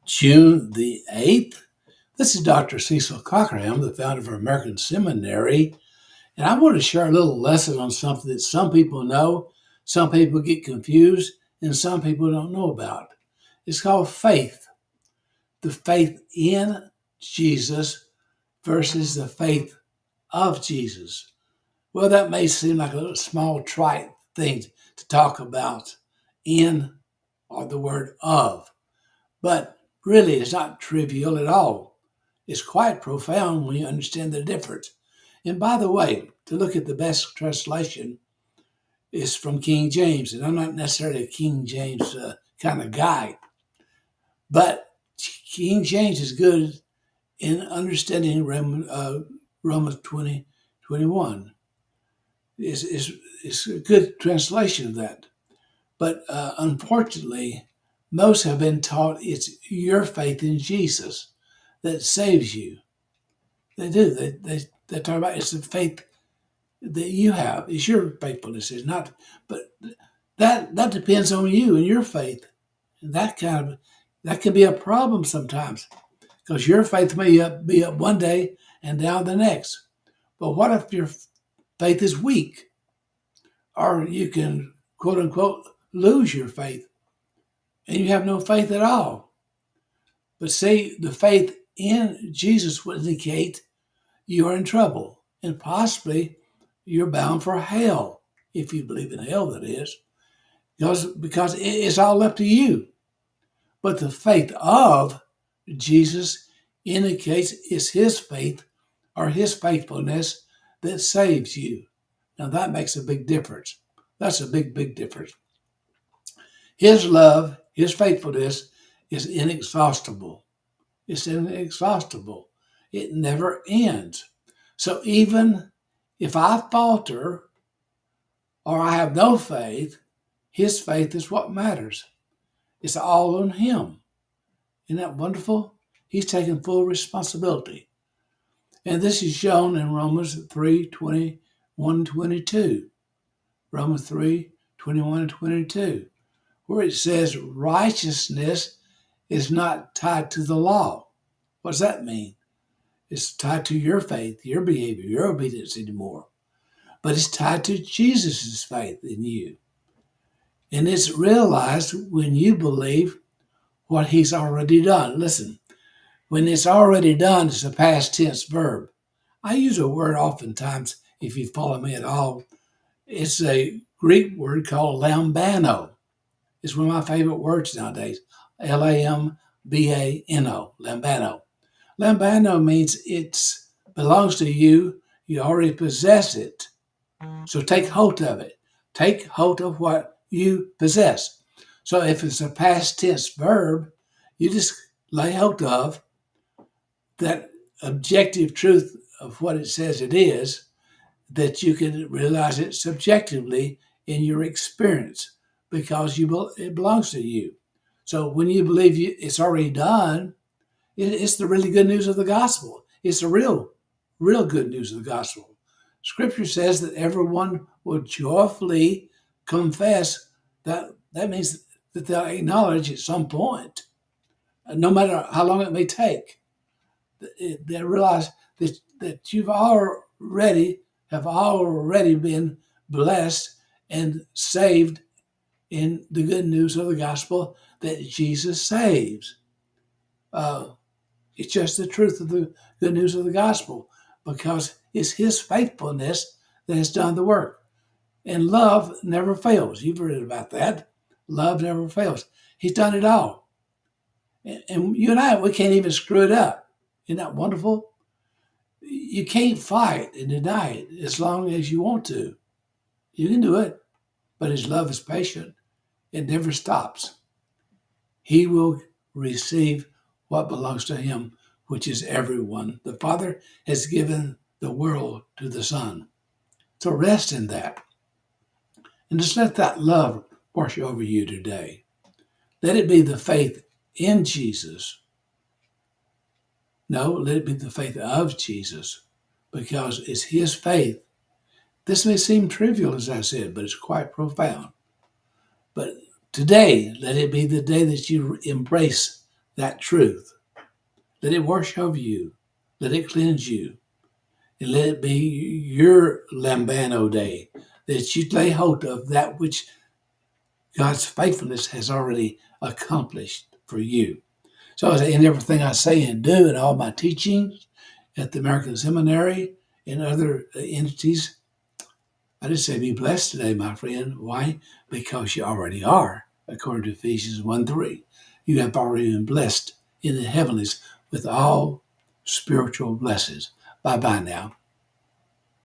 June the 8th. This is Dr. Cecil Cockerham, the founder of American Seminary, and I want to share a little lesson on something that some people know, some people get confused, and some people don't know about. It's called faith. The faith in Jesus versus the faith of Jesus. Well, that may seem like a little small, trite thing to talk about in or the word of, but really it's not trivial at all. It's quite profound when you understand the difference. And by the way, to look at the best translation is from King James, and I'm not necessarily a King James kind of guy, but King James is good in understanding Romans 20:21. It's a good translation of that. But unfortunately, most have been taught it's your faith in Jesus that saves you. They do. They talk about it's the faith that you have. It's your faithfulness. It's not, but that depends on you and your faith. And that can be a problem sometimes because your faith may be up one day and down the next. But what if your faith is weak, or you can quote unquote lose your faith and you have no faith at all? But see, the faith in Jesus would indicate you are in trouble and possibly you're bound for hell, if you believe in hell, that is, because it's all up to you. But the faith of Jesus indicates it's his faith or his faithfulness that saves you. Now that makes a big difference. That's a big, big difference. His love, his faithfulness is inexhaustible. It's inexhaustible. It never ends. So even if I falter or I have no faith, his faith is what matters. It's all on him. Isn't that wonderful? He's taking full responsibility. And this is shown in Romans 3:21-22. Romans 3:21-22, where it says righteousness is not tied to the law. What does that mean? It's tied to your faith, your behavior, your obedience anymore. But it's tied to Jesus' faith in you. And it's realized when you believe what he's already done. Listen, when it's already done, it's a past tense verb. I use a word oftentimes, if you follow me at all. It's a Greek word called lambano. It's one of my favorite words nowadays. Lambano, lambano. Lambano means it belongs to you. You already possess it. So take hold of it. Take hold of what you possess. So if it's a past tense verb, you just lay hold of that objective truth of what it says it is, that you can realize it subjectively in your experience because it belongs to you. So when you believe it's already done, it's the really good news of the gospel. It's the real good news of the gospel. Scripture says that everyone will joyfully confess that. That means that they'll acknowledge at some point, no matter how long it may take, they realize that you've already been blessed and saved in the good news of the gospel that Jesus saves. It's just the truth of the good news of the gospel because it's his faithfulness that has done the work. And love never fails. You've read about that. Love never fails. He's done it all. And you and we can't even screw it up. Isn't that wonderful? You can't fight and deny it as long as you want to. You can do it, but his love is patient. It never stops. He will receive what belongs to him, which is everyone. The Father has given the world to the Son. So rest in that. And just let that love wash over you today. Let it be the faith in Jesus. No, let it be the faith of Jesus, because it's his faith. This may seem trivial, as I said, but it's quite profound. But today, let it be the day that you embrace that truth. Let it wash over you. Let it cleanse you. And let it be your lambano day, that you lay hold of that which God's faithfulness has already accomplished for you. So in everything I say and do, in all my teachings at the American Seminary and other entities, I just say be blessed today, my friend. Why? Because you already are, according to Ephesians 1:3. You have already been blessed in the heavenlies with all spiritual blessings. Bye-bye now.